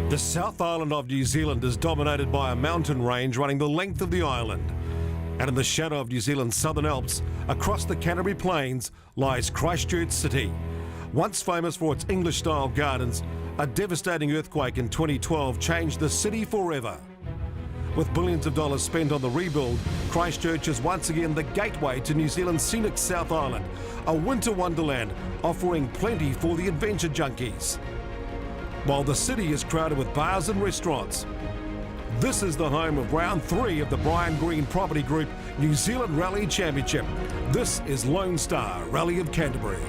The South Island of New Zealand is dominated by a mountain range running the length of the island. And in the shadow of New Zealand's Southern Alps, across the Canterbury Plains, lies Christchurch City. Once famous for its English-style gardens, a devastating earthquake in 2012 changed the city forever. With billions of dollars spent on the rebuild, Christchurch is once again the gateway to New Zealand's scenic South Island, a winter wonderland offering plenty for the adventure junkies. While the city is crowded with bars and restaurants, this is the home of round 3 of the Brian Green Property Group New Zealand Rally Championship. This is Lone Star Rally of Canterbury.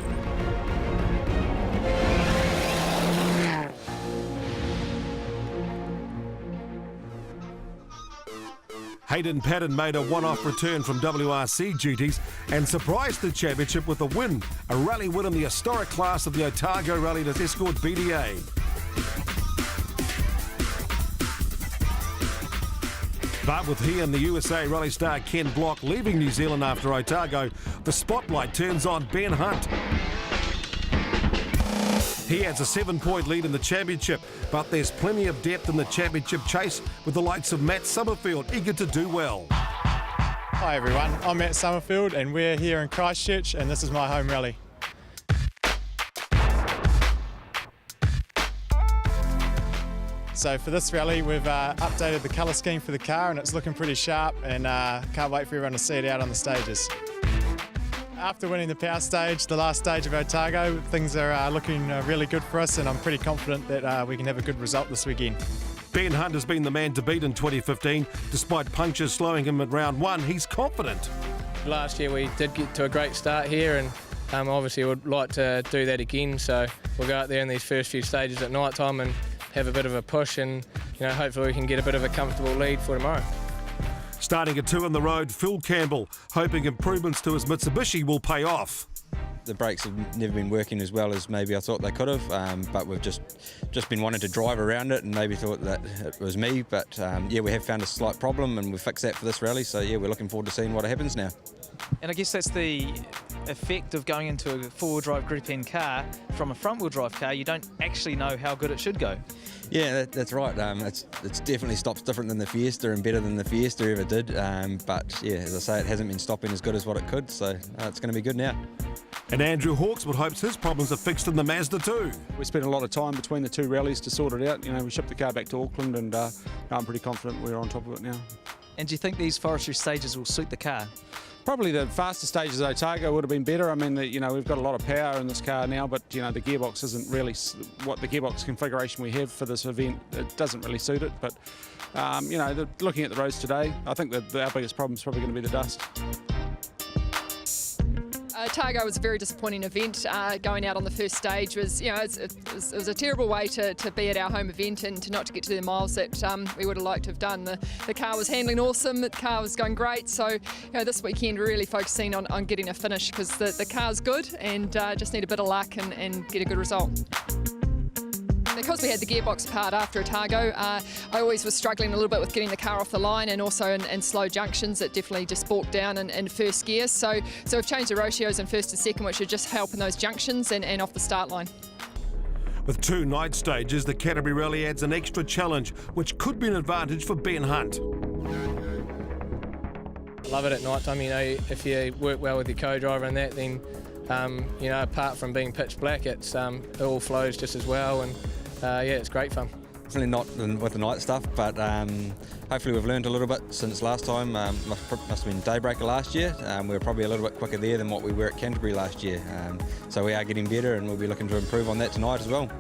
Hayden Padden made a one-off return from WRC duties and surprised the championship with a win, a rally win in the historic class of the Otago Rally to escort BDA. But with he and the USA Rally star Ken Block leaving New Zealand after Otago, the spotlight turns on Ben Hunt. He has a 7-point lead in the championship, but there's plenty of depth in the championship chase with the likes of Matt Summerfield eager to do well. Hi everyone, I'm Matt Summerfield and we're here in Christchurch and this is my home rally. So for this rally we've updated the colour scheme for the car and it's looking pretty sharp and can't wait for everyone to see it out on the stages. After winning the power stage, the last stage of Otago, things are looking really good for us and I'm pretty confident that we can have a good result this weekend. Ben Hunt has been the man to beat in 2015. Despite punctures slowing him at round 1, he's confident. Last year we did get to a great start here and obviously would like to do that again, so we'll go out there in these first few stages at night time and have a bit of a push and hopefully we can get a bit of a comfortable lead for tomorrow. Starting at 2 on the road, Phil Campbell, hoping improvements to his Mitsubishi will pay off. The brakes have never been working as well as maybe I thought they could have, but we've just been wanting to drive around it and maybe thought that it was me, but yeah, we have found a slight problem and we fixed that for this rally, so yeah, we're looking forward to seeing what happens now. And I guess that's the effect of going into a four-wheel drive Group N car from a front-wheel drive car. You don't actually know how good it should go. Yeah, that's right. It's definitely stops different than the Fiesta and better than the Fiesta ever did. But yeah, as I say, it hasn't been stopping as good as what it could, so it's going to be good now. And Andrew Hawkeswood hopes his problems are fixed in the Mazda too. We spent a lot of time between the 2 rallies to sort it out. We shipped the car back to Auckland and I'm pretty confident we're on top of it now. And do you think these forestry stages will suit the car? Probably the faster stages of Otago would have been better. I mean, we've got a lot of power in this car now, but the gearbox isn't really what the gearbox configuration we have for this event. It doesn't really suit it. But looking at the roads today, I think that our biggest problem is probably going to be the dust. Otago was a very disappointing event. Going out on the first stage was, it was a terrible way to be at our home event and to not to get to the miles that we would have liked to have done. The car was handling awesome, the car was going great, so this weekend we're really focusing on getting a finish because the car's good and just need a bit of luck and get a good result. Because we had the gearbox apart after Otago, I always was struggling a little bit with getting the car off the line and also in slow junctions it definitely just balked down in first gear. So we've changed the ratios in first to second, which should just help in those junctions and off the start line. With 2 night stages, the Canterbury Rally adds an extra challenge, which could be an advantage for Ben Hunt. I love it at night time, if you work well with your co-driver and that, then apart from being pitch black, it all flows just as well and yeah, it's great fun. Definitely not with the night stuff, but hopefully we've learned a little bit since last time. Must have been Daybreaker last year. We were probably a little bit quicker there than what we were at Canterbury last year. So we are getting better and we'll be looking to improve on that tonight as well.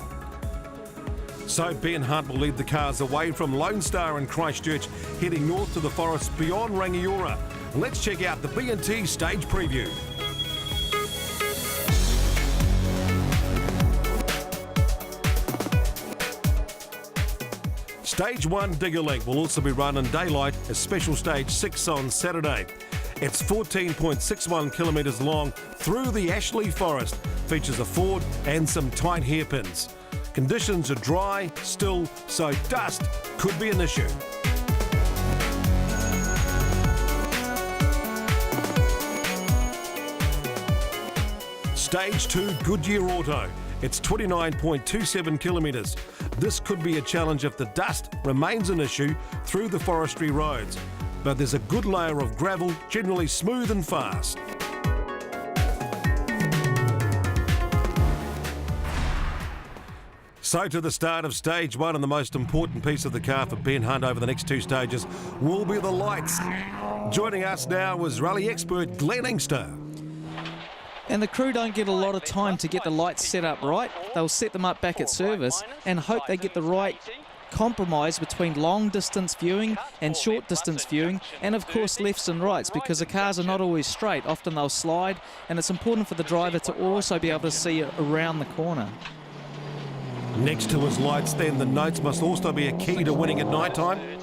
So Ben Hunt will lead the cars away from Lone Star in Christchurch, heading north to the forest beyond Rangiora. Let's check out the B&T stage preview. Stage 1 Digger Link will also be run in daylight as special stage 6 on Saturday. It's 14.61 kilometres long through the Ashley Forest, features a ford and some tight hairpins. Conditions are dry, still, so dust could be an issue. Stage 2 Goodyear Auto. It's 29.27 kilometres. This could be a challenge if the dust remains an issue through the forestry roads. But there's a good layer of gravel, generally smooth and fast. So to the start of stage one, and the most important piece of the car for Ben Hunt over the next two stages will be the lights. Joining us now was rally expert Glenn Inkster. And the crew don't get a lot of time to get the lights set up right. They'll set them up back at service and hope they get the right compromise between long distance viewing and short distance viewing, and of course lefts and rights, because the cars are not always straight. Often they'll slide, and it's important for the driver to also be able to see around the corner. Next to his lights then, the notes must also be a key to winning at night time.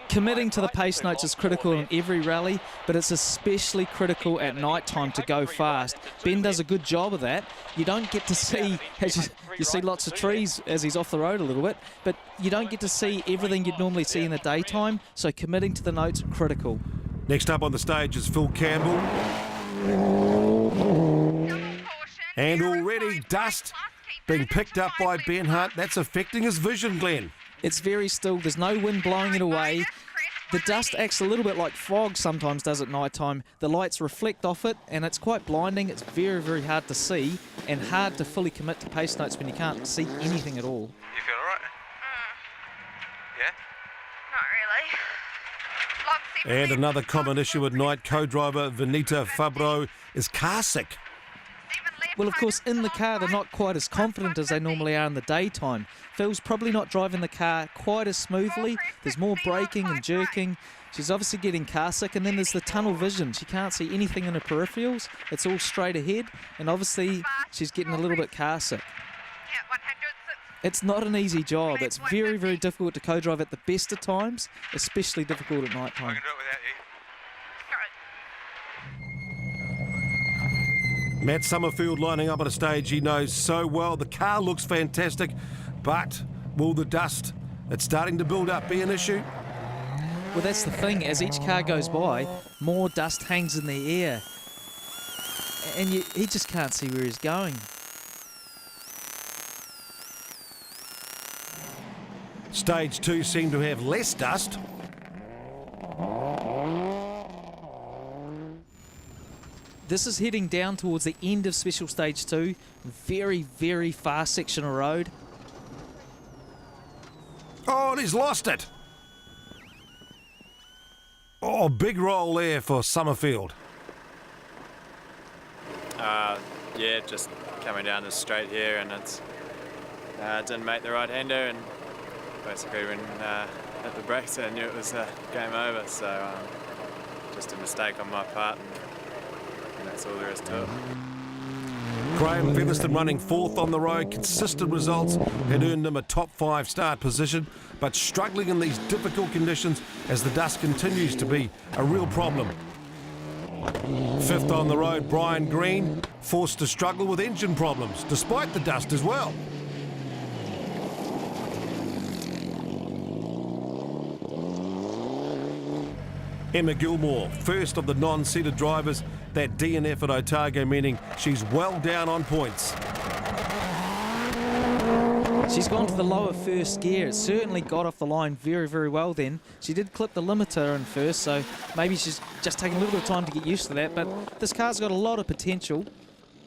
Committing to the pace notes is critical in every rally, but it's especially critical at night time to go fast. Ben does a good job of that. You don't get to see, as you see lots of trees as he's off the road a little bit, but you don't get to see everything you'd normally see in the daytime, so committing to the notes critical. Next up on the stage is Phil Campbell. And already dust being picked up by Ben Hunt. That's affecting his vision, Glenn. It's very still. There's no wind blowing it away. The dust acts a little bit like fog sometimes does at night time. The lights reflect off it, and it's quite blinding. It's very, very hard to see and hard to fully commit to pace notes when you can't see anything at all. You feel all right? Yeah? Not really. And another common issue at night, co-driver Venita Fabro is car sick. Well, of course, in the car, they're not quite as confident as they normally are in the daytime. Phil's probably not driving the car quite as smoothly. There's more braking and jerking. She's obviously getting car sick. And then there's the tunnel vision. She can't see anything in her peripherals. It's all straight ahead. And obviously, she's getting a little bit car sick. It's not an easy job. It's very, very difficult to co-drive at the best of times, especially difficult at night time. I can do it without you. Matt Summerfield lining up on a stage he knows so well. The car looks fantastic, but will the dust that's starting to build up be an issue? Well, that's the thing. As each car goes by, more dust hangs in the air. And he just can't see where he's going. Stage two seemed to have less dust. This is heading down towards the end of Special Stage 2. Very, very fast section of road. Oh, and he's lost it. Oh, big roll there for Summerfield. Yeah, just coming down the straight here, and it's didn't make the right-hander, and basically when hit the brakes I knew it was game over, so just a mistake on my part, and that's all there is to it. Graham Featherston running fourth on the road. Consistent results had earned him a top 5 start position, but struggling in these difficult conditions as the dust continues to be a real problem. Fifth on the road, Brian Green, forced to struggle with engine problems, despite the dust as well. Emma Gilmore, first of the non-seated drivers, that DNF at Otago, meaning she's well down on points. She's gone to the lower first gear. It certainly got off the line very, very well then. She did clip the limiter in first, so maybe she's just taking a little bit of time to get used to that, but this car's got a lot of potential.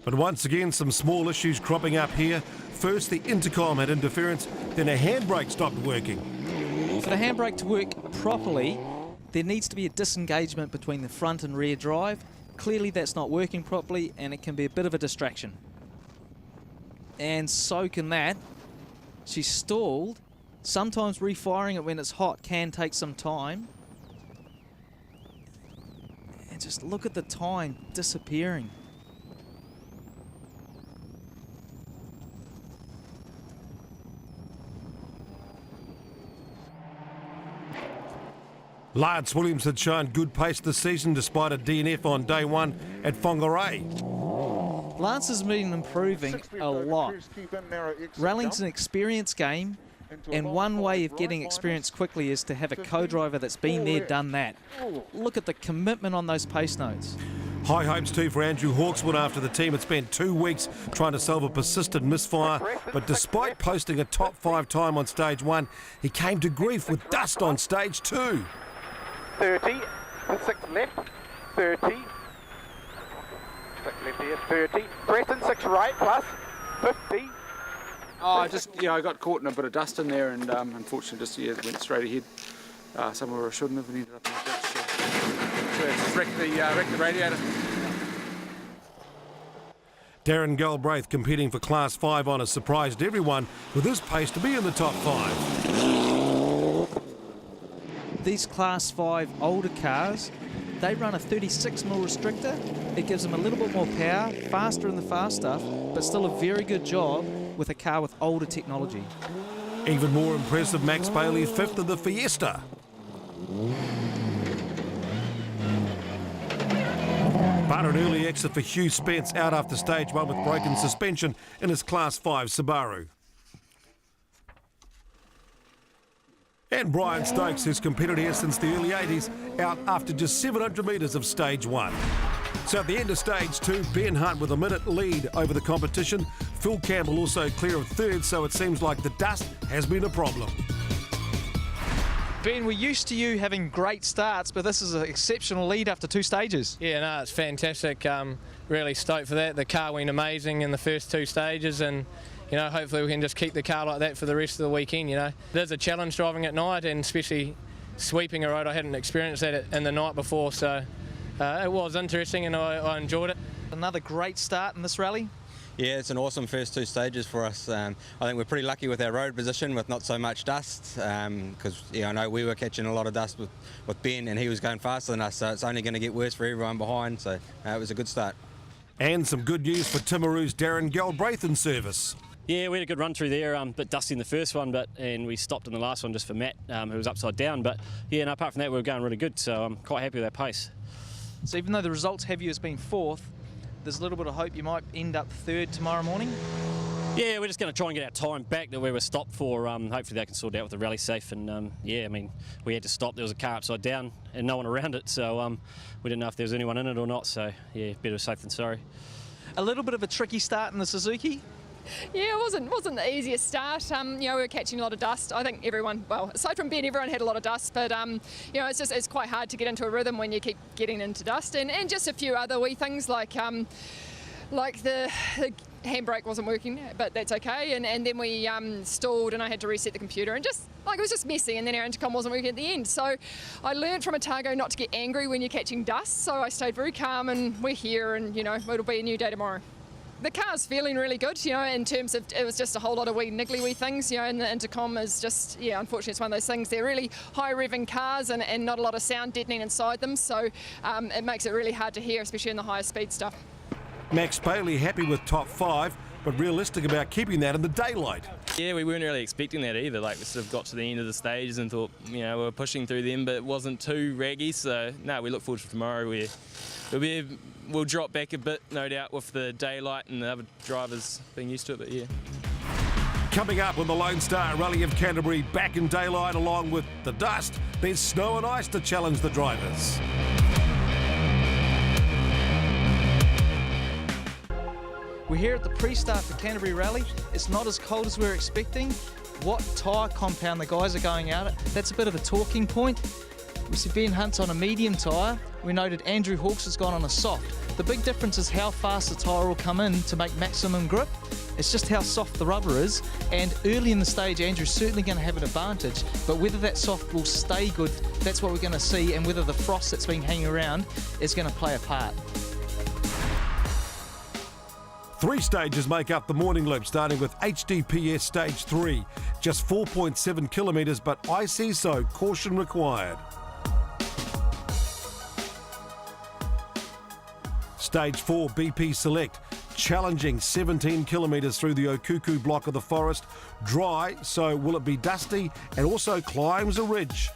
But once again, some small issues cropping up here. First, the intercom had interference, then a handbrake stopped working. For the handbrake to work properly, there needs to be a disengagement between the front and rear drive. Clearly that's not working properly, and it can be a bit of a distraction. And so can that. She's stalled. Sometimes refiring it when it's hot can take some time. And just look at the time disappearing. Lance Williams had shown good pace this season despite a DNF on day one at Whangarei. Lance has been improving a lot. Rallying's an experience game, and one way of getting experience quickly is to have a co-driver that's been there, done that. Look at the commitment on those pace notes. High hopes too for Andrew Hawkswood after the team had spent 2 weeks trying to solve a persistent misfire. But despite posting a top 5 time on stage 1, he came to grief with dust on stage 2. 30, 6 left, 30, 6 left here, 30, Preston 6 right plus, 50. Oh, I got caught in a bit of dust in there, and unfortunately just went straight ahead somewhere I shouldn't have, and ended up in the ditch. So it's just wrecked the radiator. Darren Galbraith competing for Class 5 honours surprised everyone with his pace to be in the top 5. These Class 5 older cars, they run a 36mm restrictor. It gives them a little bit more power, faster in the fast stuff, but still a very good job with a car with older technology. Even more impressive, Max Bailey, 5th of the Fiesta. But an early exit for Hugh Spence out after stage 1 with broken suspension in his Class 5 Subaru. And Brian Stokes, who's competed here since the early 80s, out after just 700 metres of stage 1. So at the end of stage 2, Ben Hunt with a minute lead over the competition. Phil Campbell also clear of 3rd, so it seems like the dust has been a problem. Ben, we're used to you having great starts, but this is an exceptional lead after 2 stages. Yeah, no, it's fantastic. Really stoked for that. The car went amazing in the first 2 stages, and hopefully we can just keep the car like that for the rest of the weekend. There's a challenge driving at night, and especially sweeping a road. I hadn't experienced that in the night before, so it was interesting, and I enjoyed it. Another great start in this rally. Yeah, it's an awesome first 2 stages for us. I think we're pretty lucky with our road position with not so much dust, because I know we were catching a lot of dust with Ben, and he was going faster than us, so it's only going to get worse for everyone behind, so it was a good start. And some good news for Timaru's Darren Galbraith in service. Yeah, we had a good run through there, a bit dusty in the first one, and we stopped in the last one just for Matt, who was upside down. But yeah, and apart from that, we were going really good, so I'm quite happy with our pace. So even though the results have you as being 4th, there's a little bit of hope you might end up 3rd tomorrow morning? Yeah, we're just going to try and get our time back to where we're stopped for. Hopefully they can sort it out with the rally safe. And yeah, I mean, we had to stop. There was a car upside down and no one around it, so we didn't know if there was anyone in it or not. So yeah, better safe than sorry. A little bit of a tricky start in the Suzuki. Yeah, it wasn't the easiest start. We were catching a lot of dust. I think everyone, well, aside from Ben, everyone had a lot of dust. But it's quite hard to get into a rhythm when you keep getting into dust, and just a few other wee things like the handbrake wasn't working, but that's okay. And then we stalled, and I had to reset the computer, and it was just messy. And then our intercom wasn't working at the end. So I learned from Otago not to get angry when you're catching dust. So I stayed very calm, and we're here, and it'll be a new day tomorrow. The car's feeling really good, in terms of it was just a whole lot of niggly wee things, and the intercom is just, unfortunately it's one of those things. They're really high revving cars and not a lot of sound deadening inside them, so it makes it really hard to hear, especially in the higher speed stuff. Max Bailey happy with top 5, but realistic about keeping that in the daylight. Yeah, we weren't really expecting that either. We sort of got to the end of the stages and thought, we were pushing through them, but it wasn't too raggy. So no, we look forward to tomorrow. We'll drop back a bit, no doubt, with the daylight and the other drivers being used to it. But yeah. Coming up on the Lone Star Rally of Canterbury, back in daylight along with the dust, there's snow and ice to challenge the drivers. We're here at the pre-start for Canterbury Rally. It's not as cold as we were expecting. What tyre compound the guys are going out at, that's a bit of a talking point. We see Ben Hunt's on a medium tyre. We noted Andrew Hawks has gone on a soft. The big difference is how fast the tyre will come in to make maximum grip. It's just how soft the rubber is. And early in the stage, Andrew's certainly going to have an advantage. But whether that soft will stay good, that's what we're going to see. And whether the frost that's been hanging around is going to play a part. 3 stages make up the morning loop, starting with HDPS Stage 3. Just 4.7 kilometres, but icy, so caution required. Stage 4 BP Select, challenging 17 kilometres through the Okuku block of the forest. Dry, so will it be dusty, and also climbs a ridge.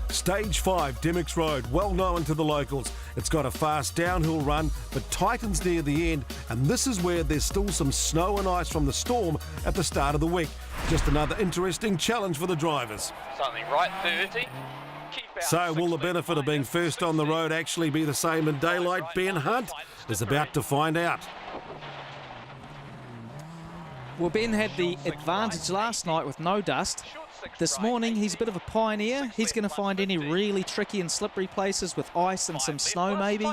Stage 5, Demmicks Road, well known to the locals. It's got a fast downhill run, but tightens near the end, and this is where there's still some snow and ice from the storm at the start of the week. Just another interesting challenge for the drivers. Something right, 30. So will the benefit of being first on the road actually be the same in daylight? Ben Hunt is about to find out. Well, Ben had the advantage last night with no dust. This morning, he's a bit of a pioneer. He's going to find any really tricky and slippery places with ice and some snow, maybe.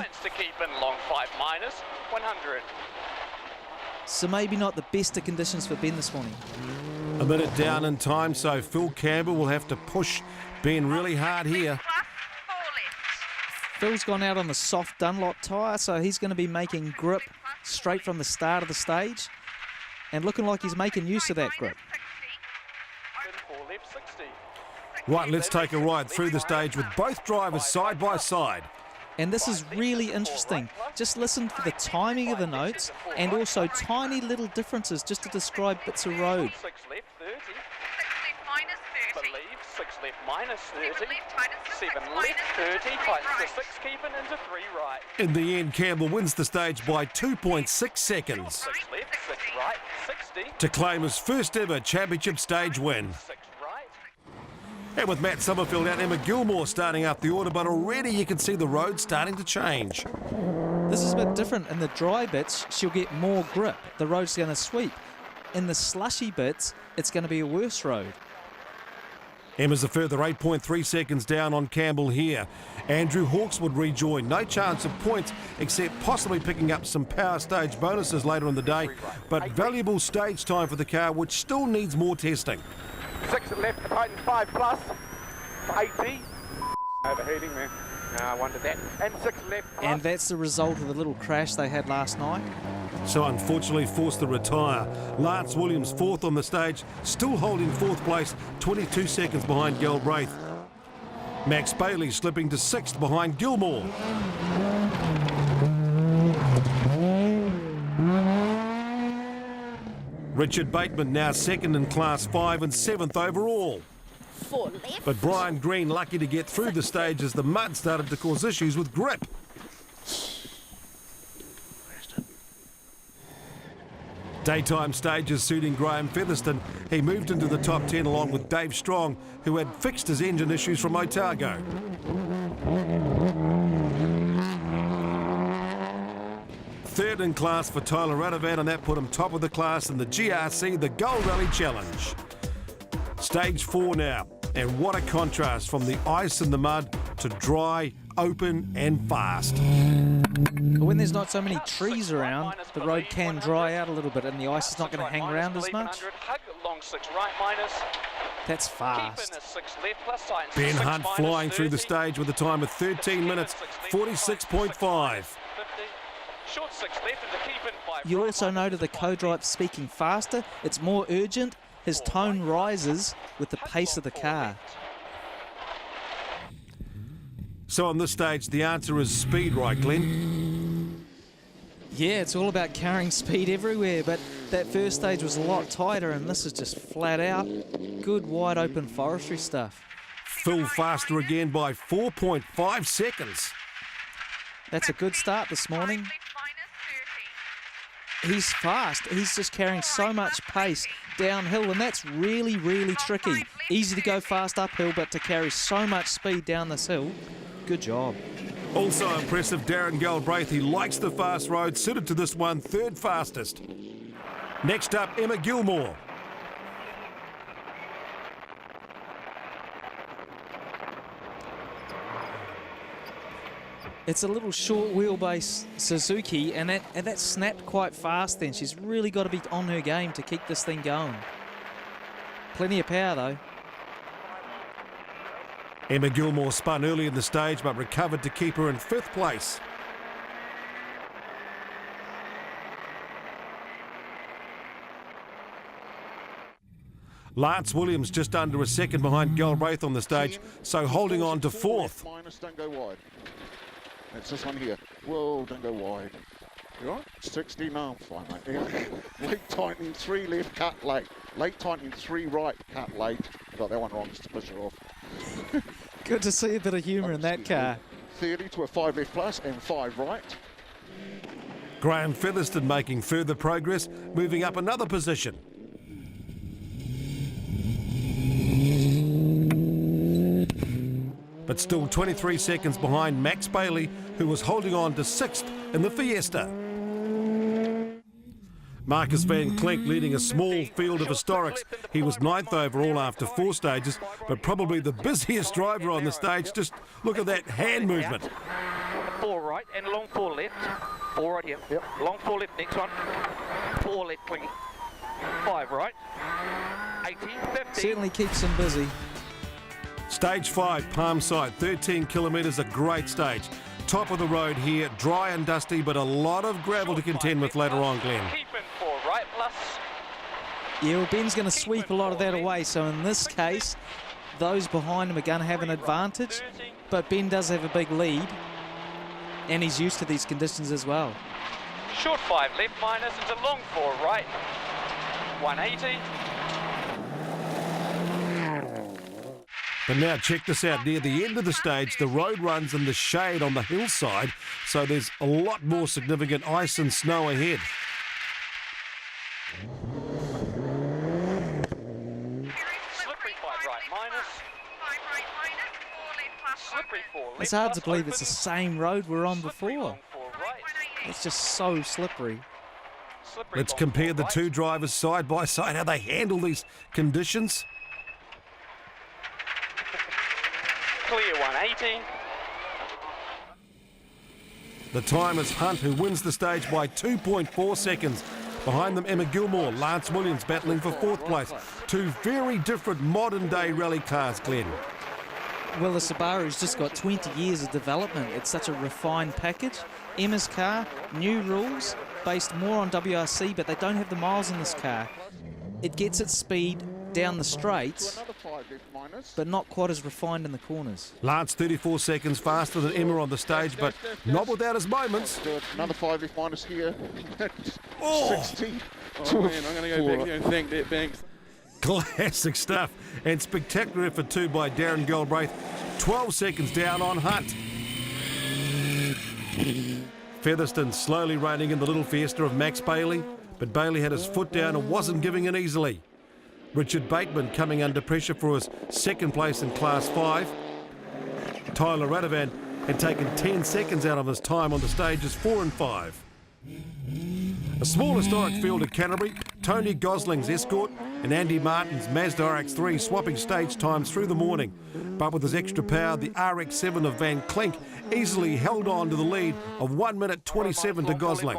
So maybe not the best of conditions for Ben this morning. A minute down in time, so Phil Campbell will have to push Ben really hard here. Phil's gone out on the soft Dunlop tyre, so he's going to be making grip straight from the start of the stage. And looking like he's making use of that grip. Right, let's take a ride through the stage with both drivers side by side. And this is really interesting. Just listen for the timing of the notes and also tiny little differences just to describe bits of road. 6 left, 30. 6 left minus 30. 7 left, 30. Tightens to 6, keeping into 3 right. In the end, Campbell wins the stage by 2.6 seconds. 6 left, 6 right, 60. To claim his first ever championship stage win. 6 right. And with Matt Summerfield and Emma Gilmore starting up the order, but already you can see the road starting to change. This is a bit different. In the dry bits, she'll get more grip. The road's going to sweep. In the slushy bits, it's going to be a worse road. Emma's a further 8.3 seconds down on Campbell here. Andrew Hawkeswood rejoined. No chance of points, except possibly picking up some power stage bonuses later in the day. But valuable stage time for the car, which still needs more testing. 6 left, tighten 5 plus. 80. Overheating there. No, I wondered that. And 6 left plus. And that's the result of the little crash they had last night. So unfortunately forced to retire. Lance Williams fourth on the stage, still holding fourth place, 22 seconds behind Galbraith. Max Bailey slipping to sixth behind Gilmore. Richard Bateman now second in Class 5 and 7th overall. 4 left. But Brian Green lucky to get through the stage as the mud started to cause issues with grip. Daytime stages suiting Graham Featherston. He moved into the top 10 along with Dave Strong, who had fixed his engine issues from Otago. Third in class for Tyler Radovan, and that put him top of the class in the GRC, the Gold Rally Challenge. Stage 4 now, and what a contrast from the ice and the mud to dry, open and fast. But when there's not so many trees around, the road can dry out a little bit and the ice is not going to hang around as much. That's fast. Ben Hunt flying through the stage with a time of 13 minutes, 46.5. You also noted the co-drive speaking faster. It's more urgent. His tone rises with the pace of the car. So on this stage, the answer is speed, right, Glenn? Yeah, it's all about carrying speed everywhere, but that first stage was a lot tighter and this is just flat out good wide open forestry stuff. Phil faster again by 4.5 seconds. That's a good start this morning. He's fast. He's just carrying so much pace downhill, and that's really, really tricky. Easy to go fast uphill, but to carry so much speed down this hill, good job. Also impressive, Darren Galbraith. He likes the fast road, suited to this one, third fastest. Next up, Emma Gilmore. It's a little short wheelbase Suzuki, and that snapped quite fast then. She's really got to be on her game to keep this thing going. Plenty of power though. Emma Gilmore spun early in the stage but recovered to keep her in fifth place. Lance Williams just under a second behind Galbraith on the stage, so holding on to fourth. Minus, don't go wide. It's this one here. Whoa, don't go wide. You all right? 60, no, I'm fine, mate. Late tightening, 3 left, cut late. Late tightening, 3 right, cut late. Got that one wrong, just to push it off. Good to see a bit of humour in that car. 130 to a 5 left plus and 5 right. Graham Featherston making further progress, moving up another position. But still 23 seconds behind Max Bailey, who was holding on to 6th in the Fiesta. Marcus van Klink leading a small field of historics. He was 9th overall after 4 stages, but probably the busiest driver on the stage. Just look at that hand movement. 4 right and long 4 left. 4 right here. Yep. Long 4 left, next one. 4 left, clingy. 5 right. 80, 50. Certainly keeps him busy. Stage 5, Palmside, 13 kilometres, a great stage. Top of the road here, dry and dusty, but a lot of gravel to contend with later on, Glenn. Keeping 4 right plus. Yeah, well, Ben's going to sweep a lot of that away, so in this case, those behind him are going to have an advantage, but Ben does have a big lead, and he's used to these conditions as well. Short 5 left minus into long 4 right. 180. But now check this out, near the end of the stage, the road runs in the shade on the hillside, so there's a lot more significant ice and snow ahead. Slippery 5 right minus. Slippery 4 left. It's hard to plus, believe open. it's the same road we're on Slippery before. long 4 right. It's just so slippery. Slippery Let's long compare 4 the right. two drivers side by side, how they handle these conditions. Clear 180. The time is Hunt, who wins the stage by 2.4 seconds. Behind them, Emma Gilmore, Lance Williams battling for 4th place. Two very different modern-day rally cars, Glenn. Well, the Subaru's just got 20 years of development. It's such a refined package. Emma's car, new rules, based more on WRC, but they don't have the miles in this car. It gets its speed down the straights, Another 5 left minus. but not quite as refined in the corners. Lance 34 seconds faster than Emma on the stage, but not without his moments. Do it. Another 5 left minus here. Oh. 60. Oh man, I'm going to go back there and thank that bank. Classic stuff, and spectacular effort too by Darren Galbraith. 12 seconds down on Hunt. Featherston slowly reining in the little Fiesta of Max Bailey, but Bailey had his foot down and wasn't giving in easily. Richard Bateman coming under pressure for his 2nd place in Class 5. Tyler Radovan had taken 10 seconds out of his time on the stages 4 and 5. A small historic field at Canterbury, Tony Gosling's Escort and Andy Martin's Mazda RX-3 swapping stage times through the morning. But with his extra power, the RX-7 of Van Klink easily held on to the lead of 1 minute 27 to Gosling.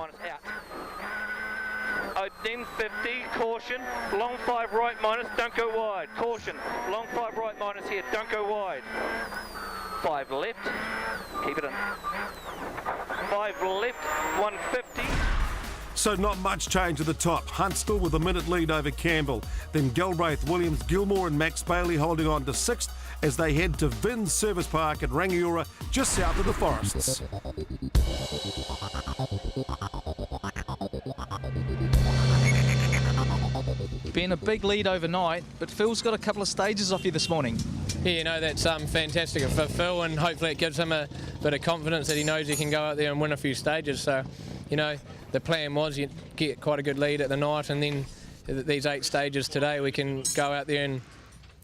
10, 50, caution, long 5 right minus, don't go wide, caution, long 5 right minus here, don't go wide, 5 left, keep it in, 5 left, 150. So not much change at the top. Hunt still with a minute lead over Campbell. Then Galbraith, Williams, Gilmore and Max Bailey holding on to 6th as they head to Vin's Service Park at Rangiora, just south of the forests. Been a big lead overnight, but Phil's got a couple of stages off you this morning. Yeah, you know, that's fantastic for Phil, and hopefully it gives him a bit of confidence that he knows he can go out there and win a few stages. So, you know, the plan was you get quite a good lead at the night, and then these 8 stages today we can go out there and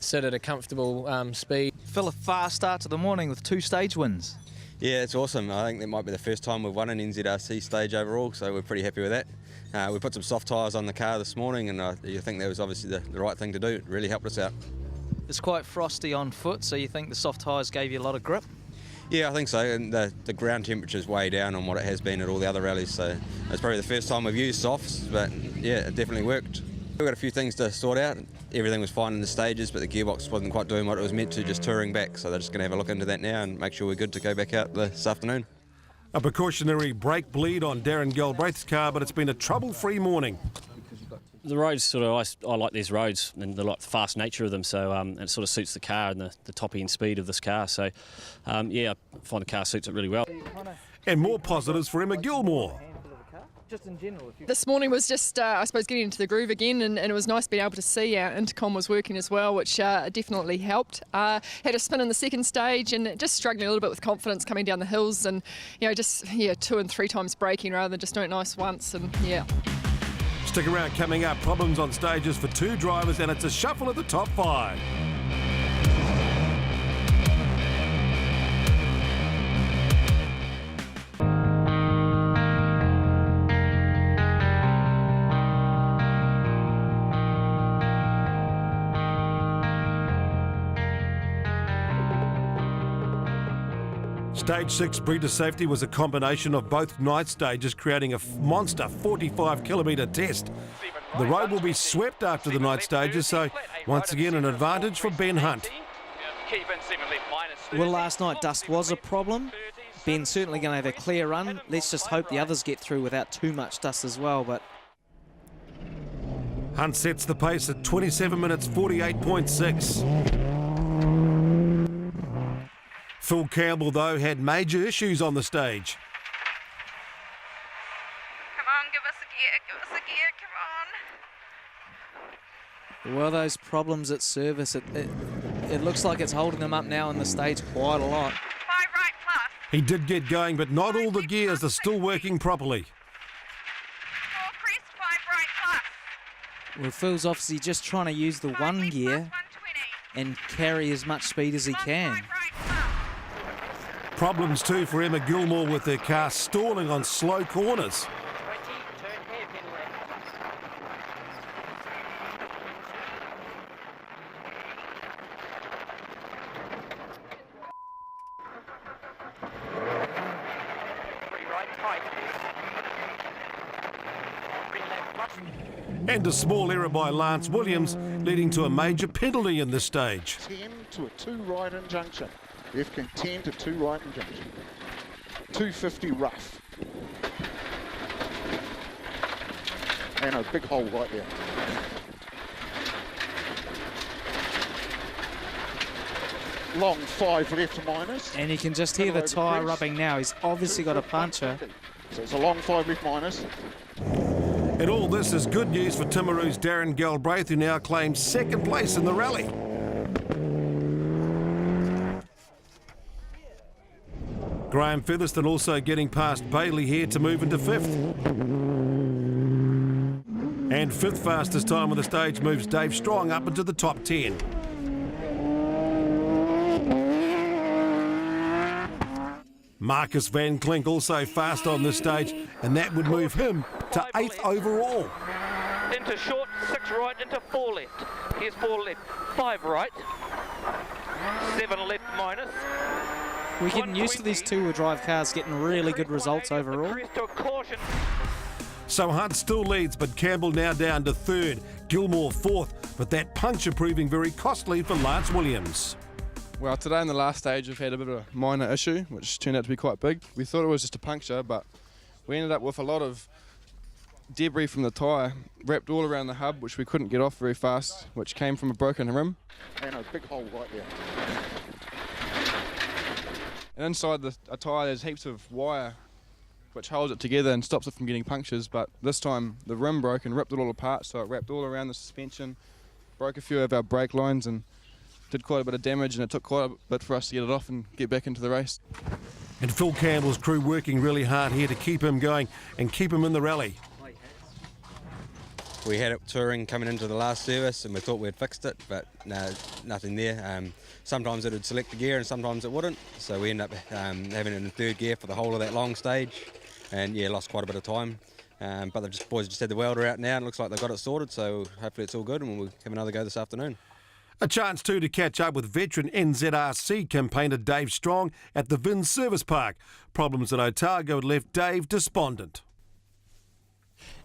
sit at a comfortable speed. Phil, a fast start to the morning with 2 stage wins. Yeah, it's awesome. I think that might be the first time we've won an NZRC stage overall, so we're pretty happy with that. We put some soft tyres on the car this morning, and I think that was obviously the right thing to do. It really helped us out. It's quite frosty on foot, so you think the soft tyres gave you a lot of grip? Yeah, I think so, and the ground temperature's way down on what it has been at all the other rallies, so it's probably the first time we've used softs, but yeah, it definitely worked. We've got a few things to sort out. Everything was fine in the stages, but the gearbox wasn't quite doing what it was meant to, just touring back, so they're just going to have a look into that now and make sure we're good to go back out this afternoon. A precautionary brake bleed on Darren Galbraith's car, but it's been a trouble-free morning. The roads sort of, I like these roads and the fast nature of them, so it sort of suits the car and the top end speed of this car. So yeah, I find the car suits it really well. And more positives for Emma Gilmore. Just in general. This morning was just, I suppose, getting into the groove again, and it was nice being able to see our intercom was working as well, which definitely helped. Had a spin in the second stage and just struggling a little bit with confidence coming down the hills, and just 2 and 3 times braking rather than just doing it nice once, and yeah. Stick around, coming up, problems on stages for 2 drivers, and it's a shuffle at the top 5. Stage 6 breeder safety was a combination of both night stages, creating a monster 45-kilometre test. The road will be swept after the night stages, so once again an advantage for Ben Hunt. Well, last night dust was a problem. Ben's certainly going to have a clear run. Let's just hope the others get through without too much dust as well. But Hunt sets the pace at 27 minutes 48.6. Phil Campbell, though, had major issues on the stage. Come on, give us a gear, come on. well, those problems at service, it looks like it's holding them up now on the stage quite a lot. 5 right plus. He did get going, but not all the gears are still working properly. 4 crest, 5 right plus. Well, Phil's obviously just trying to use the 1 gear and carry as much speed as he can. Problems too for Emma Gilmore with their car stalling on slow corners. And a small error by Lance Williams, leading to a major penalty in this stage. 10 to a 2 right injunction. Defcon 10 to 2 right injunction. 250 rough. And a big hole right there. Long 5 left minus. And you can just hear the tyre rubbing now. He's obviously got a puncher. So it's a long 5 left minus. And all this is good news for Timaru's Darren Galbraith, who now claims second place in the rally. Graham Featherston also getting past Bailey here to move into 5th. And 5th fastest time on the stage moves Dave Strong up into the top 10. Marcus Van Klink also fast on this stage, and that would move him to 8th overall. Into short, 6 right, into 4 left. Here's 4 left, 5 right, 7 left minus. We're getting used to these 2-wheel drive cars getting really good results overall. So Hunt still leads, but Campbell now down to 3rd, Gilmore 4th, but that puncture proving very costly for Lance Williams. Well, today in the last stage we've had a bit of a minor issue, which turned out to be quite big. We thought it was just a puncture, but we ended up with a lot of debris from the tyre wrapped all around the hub, which we couldn't get off very fast, which came from a broken rim. And a big hole right there. And inside a tyre there's heaps of wire which holds it together and stops it from getting punctures, but this time the rim broke and ripped it all apart, so it wrapped all around the suspension, broke a few of our brake lines and did quite a bit of damage, and it took quite a bit for us to get it off and get back into the race. And Phil Campbell's crew working really hard here to keep him going and keep him in the rally. We had it touring coming into the last service and we thought we'd fixed it, but no, nothing there. Sometimes it would select the gear and sometimes it wouldn't, so we ended up having it in 3rd gear for the whole of that long stage, and yeah, lost quite a bit of time. But the boys just had the welder out now and it looks like they've got it sorted, so hopefully it's all good and we'll have another go this afternoon. A chance too to catch up with veteran NZRC campaigner Dave Strong at the Vin Service Park. Problems at Otago had left Dave despondent.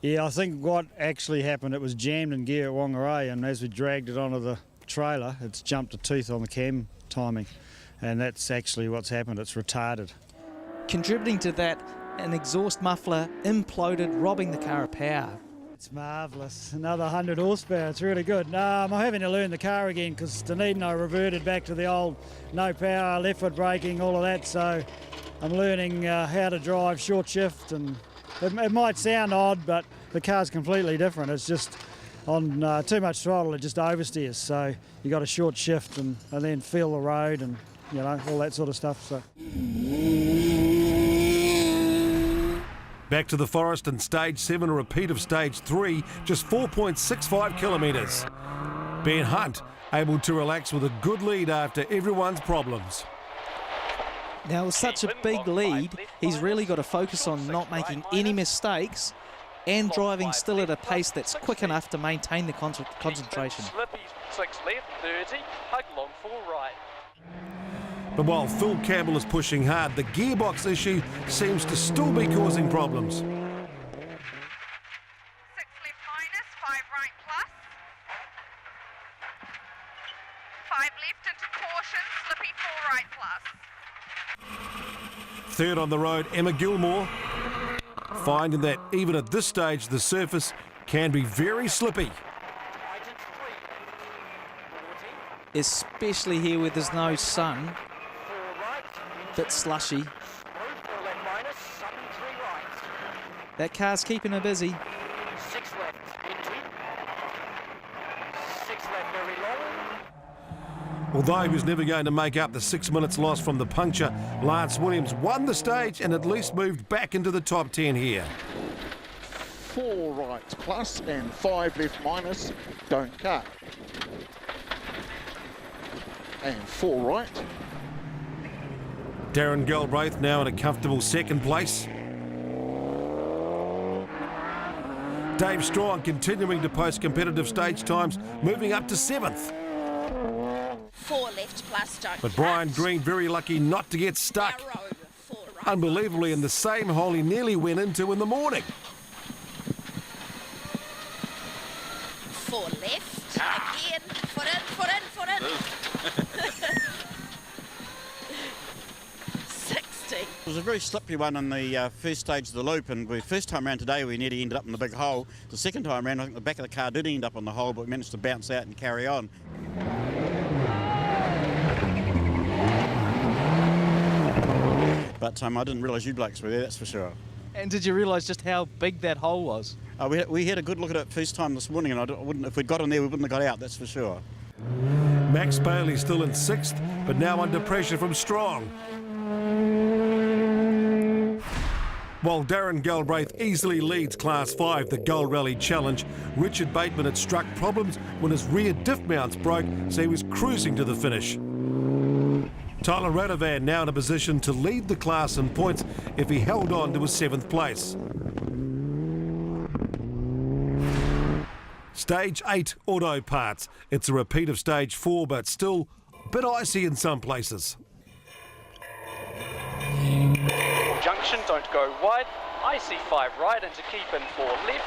Yeah, I think what actually happened, it was jammed in gear at Whangarei, and as we dragged it onto the trailer, it's jumped a tooth on the cam timing, and that's actually what's happened. It's retarded. Contributing to that, an exhaust muffler imploded, robbing the car of power. It's marvellous. Another 100 horsepower. It's really good. I'm having to learn the car again because Dunedin I reverted back to the old no power, left foot braking, all of that. So I'm learning how to drive short shift and It might sound odd, but the car's completely different. It's just on too much throttle, it just oversteers. So you got a short shift and then feel the road and all that sort of stuff. So. Back to the forest and stage 7, a repeat of stage 3, just 4.65 kilometres. Ben Hunt able to relax with a good lead after everyone's problems. Now, with such a big lead, he's really got to focus on not making any mistakes and driving still at a pace that's quick enough to maintain the concentration. Slippy, 6 left, 30, hug long 4 right. But while Phil Campbell is pushing hard, the gearbox issue seems to still be causing problems. 6 left minus, 5 right plus. 5 left into caution, slippy 4 right plus. Third on the road, Emma Gilmore, finding that even at this stage, the surface can be very slippy. Especially here where there's no sun. Bit slushy. That car's keeping her busy. 6 left, into. 6 left, very long. Although he was never going to make up the 6 minutes lost from the puncture, Lance Williams won the stage and at least moved back into the top 10 here. 4 right plus and 5 left minus, don't cut. And 4 right. Darren Galbraith now in a comfortable second place. Dave Strong continuing to post competitive stage times, moving up to 7th. 4 left plus, don't But Brian Green very lucky not to get stuck. Unbelievably in the same hole he nearly went into in the morning. 4 left, again, foot in, foot in, foot in. 60. It was a very slippery one on the first stage of the loop, and the first time around today we nearly ended up in the big hole. The second time around I think the back of the car did end up on the hole, but we managed to bounce out and carry on. But I didn't realise you blokes were there, that's for sure. And did you realise just how big that hole was? We had a good look at it first time this morning, and if we'd got in there we wouldn't have got out, that's for sure. Max Bailey still in 6th, but now under pressure from Strong. While Darren Galbraith easily leads Class 5, the Gold Rally Challenge, Richard Bateman had struck problems when his rear diff mounts broke, so he was cruising to the finish. Tyler Radovan now in a position to lead the class in points if he held on to his 7th place. Stage 8 auto parts. It's a repeat of stage 4, but still a bit icy in some places. Junction, don't go wide. I see 5 right and to keep in 4 left.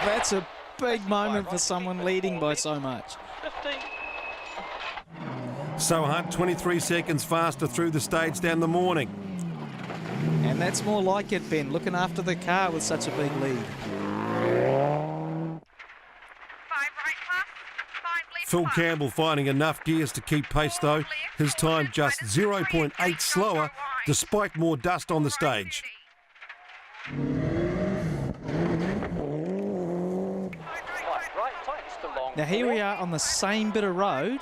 That's a big moment for someone leading by so much. 15. So Hunt 23 seconds faster through the stage down the morning. And that's more like it, Ben, looking after the car with such a big lead. Phil Campbell finding enough gears to keep pace though. His time just 0.8 slower despite more dust on the stage. Now here we are on the same bit of road.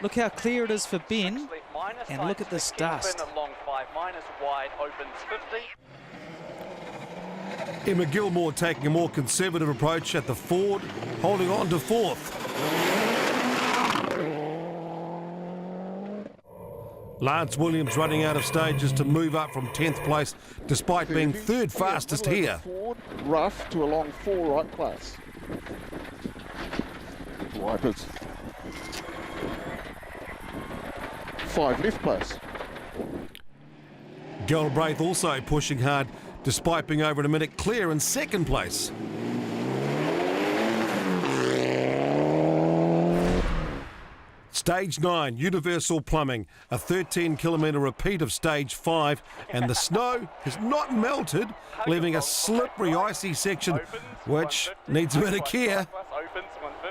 Look how clear it is for Ben, and look at this dust. Emma Gilmore taking a more conservative approach at the Ford, holding on to 4th. Lance Williams running out of stages to move up from 10th place despite being 3rd fastest here. Ford, rough to a long 4 right plus. Wipers. 5 left plus. Galbraith also pushing hard despite being over a minute clear in 2nd place. Stage 9, Universal Plumbing, a 13-kilometre repeat of Stage 5, and the snow has not melted, leaving a slippery, icy section, which needs a bit of care.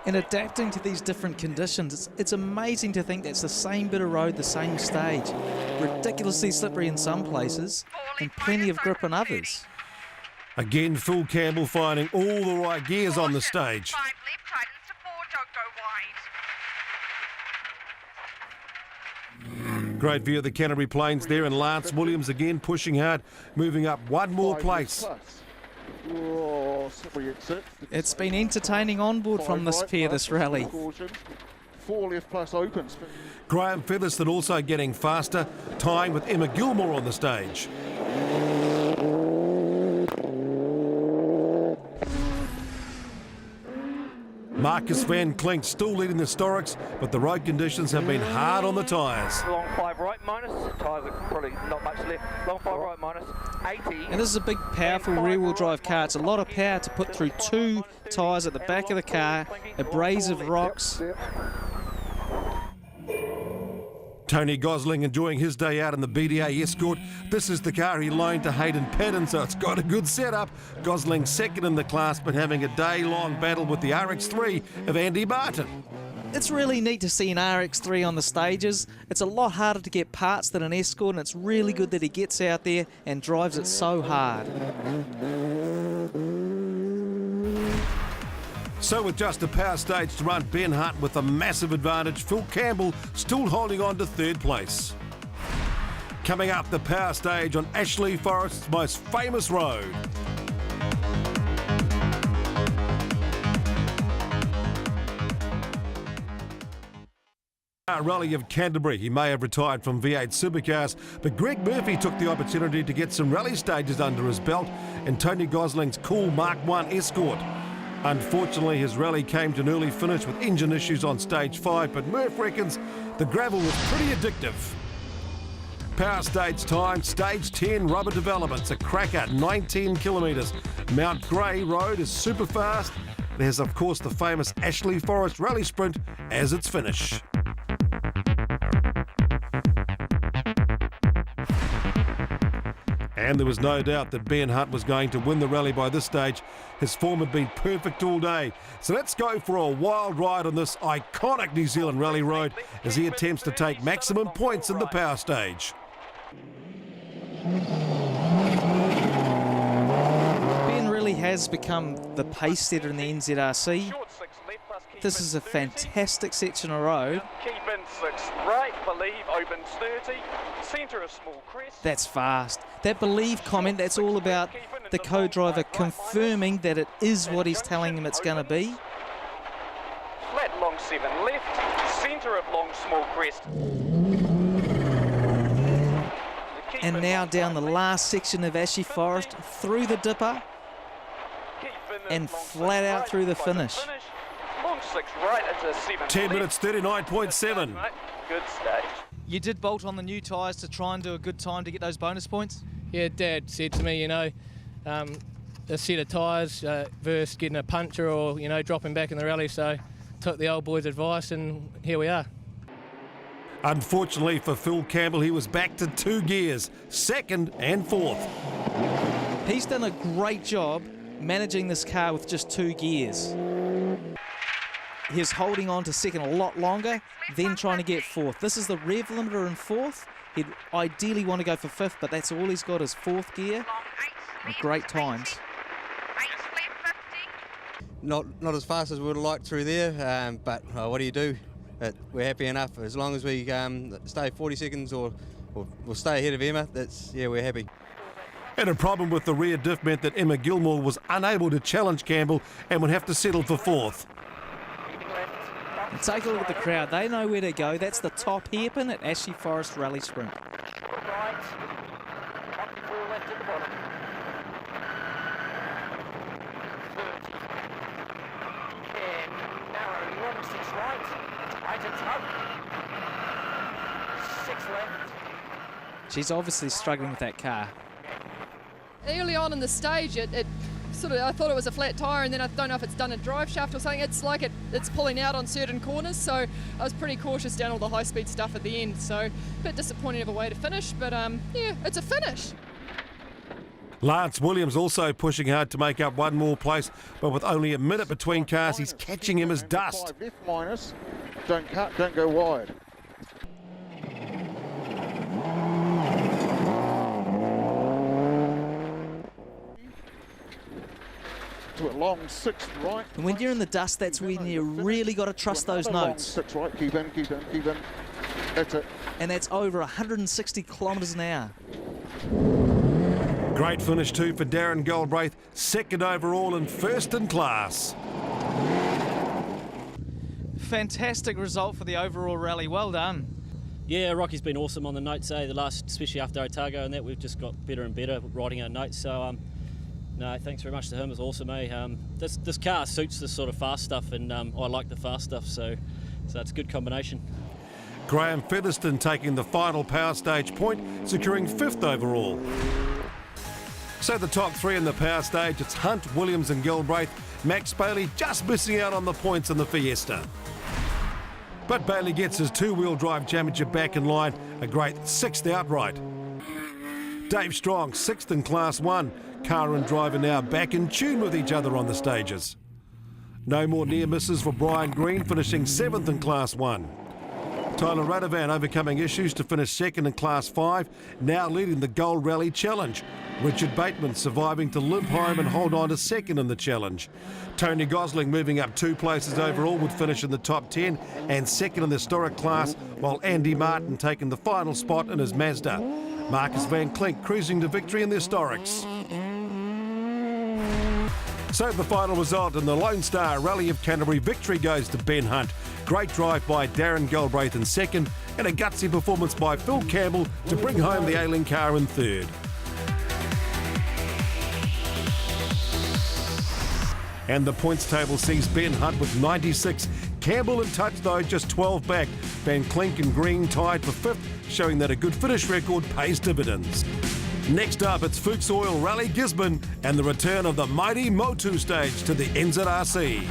And adapting to these different conditions, it's amazing to think that's the same bit of road, the same stage. Ridiculously slippery in some places, and plenty of grip in others. Again, Phil Campbell finding all the right gears on the stage. 5 left, tightens to 4, don't go wide. Great view of the Canterbury Plains there, and Lance Williams again pushing hard, moving up one more place. It's been entertaining on board from this pair, this rally. 4 left plus opens. Graham Featherston also getting faster, tying with Emma Gilmore on the stage. Marcus Van Klink still leading the Storks, but the road conditions have been hard on the tyres. Long 5 right minus, tyres are probably not much left. Long 5 right minus, 80. And this is a big, powerful rear-wheel drive car. It's a lot of power to put through 2 tyres at the back of the car, abrasive rocks. Tony Gosling enjoying his day out in the BDA Escort. This is the car he loaned to Hayden Paddon, so it's got a good setup. Gosling second in the class, but having a day-long battle with the RX-3 of Andy Martin. It's really neat to see an RX-3 on the stages. It's a lot harder to get parts than an Escort, and it's really good that he gets out there and drives it so hard. So with just a power stage to run, Ben Hunt with a massive advantage. Phil Campbell still holding on to third place. Coming up, the power stage on Ashley Forest's most famous road. Rally of Canterbury. He may have retired from V8 supercars, but Greg Murphy took the opportunity to get some rally stages under his belt in Tony Gosling's cool Mark 1 Escort. Unfortunately, his rally came to an early finish with engine issues on stage 5, but Murph reckons the gravel was pretty addictive. Power stage time, stage 10, rubber developments, a cracker, 19 kilometres. Mount Grey Road is super fast. It has, of course, the famous Ashley Forest Rally Sprint as its finish. And there was no doubt that Ben Hunt was going to win the rally by this stage. His form had been perfect all day. So let's go for a wild ride on this iconic New Zealand rally road as he attempts to take maximum points in the power stage. Ben really has become the pace setter in the NZRC. This is a fantastic section of road. Keep in 6, right, believe, opens 30, centre a small crest. That's fast. That believe comment, that's all about the co-driver confirming that it is what he's telling him it's going to be. Flat long 7 left, centre of long small crest. And now down the last section of Ashley Forest, through the dipper, and flat out through the finish. Long 6 right into 7 10 minutes 39.7. Good stage. You did bolt on the new tyres to try and do a good time to get those bonus points? Yeah, Dad said to me, a set of tyres versus getting a puncture or, dropping back in the rally. So took the old boy's advice and here we are. Unfortunately for Phil Campbell, he was back to 2 gears, second and fourth. He's done a great job managing this car with just 2 gears. He's holding on to second a lot longer, then trying to get fourth. This is the rev limiter in fourth. He'd ideally want to go for fifth, but that's all he's got is fourth gear. And great times. Not as fast as we would have liked through there, but what do you do? We're happy enough. As long as we stay 40 seconds or we'll stay ahead of Emma, we're happy. And a problem with the rear diff meant that Emma Gilmore was unable to challenge Campbell and would have to settle for fourth. And take a look at the crowd. They know where to go. That's the top hairpin at Ashley Forest Rally Sprint. Right, 4 left at the bottom. 30. And narrow, long 6 right, tightens up. 6 left. She's obviously struggling with that car. Early on in the stage, I thought it was a flat tyre, and then I don't know if it's done a drive shaft or something. It's like it's pulling out on certain corners, so I was pretty cautious down all the high-speed stuff at the end. So a bit disappointing of a way to finish, but yeah, it's a finish. Lance Williams also pushing hard to make up one more place, but with only a minute between cars, he's catching him as dust. 5 left minus, don't cut, don't go wide. to a long 6 right. And when you're in the dust, that's when you really got to trust those Another notes. Long 6 right, keep in, keep in, keep in. That's it. And that's over 160 kilometres an hour. Great finish too for Darren Galbraith, second overall and first in class. Fantastic result for the overall rally. Well done. Yeah, Rocky's been awesome on the notes, the last, especially after Otago and that, we've just got better and better riding our notes. So, no, thanks very much to him. It was awesome, This car suits this sort of fast stuff, and I like the fast stuff, so it's a good combination. Graham Featherston taking the final power stage point, securing 5th overall. So the top 3 in the power stage, it's Hunt, Williams and Galbraith. Max Bailey just missing out on the points in the Fiesta. But Bailey gets his 2-wheel drive championship back in line, a great 6th outright. Dave Strong, 6th in Class 1. Car and driver now back in tune with each other on the stages. No more near misses for Brian Green, finishing 7th in Class 1. Tyler Radovan overcoming issues to finish 2nd in Class 5, now leading the Gold Rally Challenge. Richard Bateman surviving to limp home and hold on to 2nd in the challenge. Tony Gosling moving up 2 places overall would finish in the top 10 and 2nd in the historic class, while Andy Martin taking the final spot in his Mazda. Marcus Van Klink cruising to victory in the historics. So the final result in the Lone Star Rally of Canterbury, victory goes to Ben Hunt. Great drive by Darren Galbraith in 2nd, and a gutsy performance by Phil Campbell to bring home the Ailing car in 3rd. And the points table sees Ben Hunt with 96. Campbell in touch though, just 12 back. Van Klink and Green tied for 5th, showing that a good finish record pays dividends. Next up, it's Fuchs Oil Rally Gisborne and the return of the mighty Motu stage to the NZRC.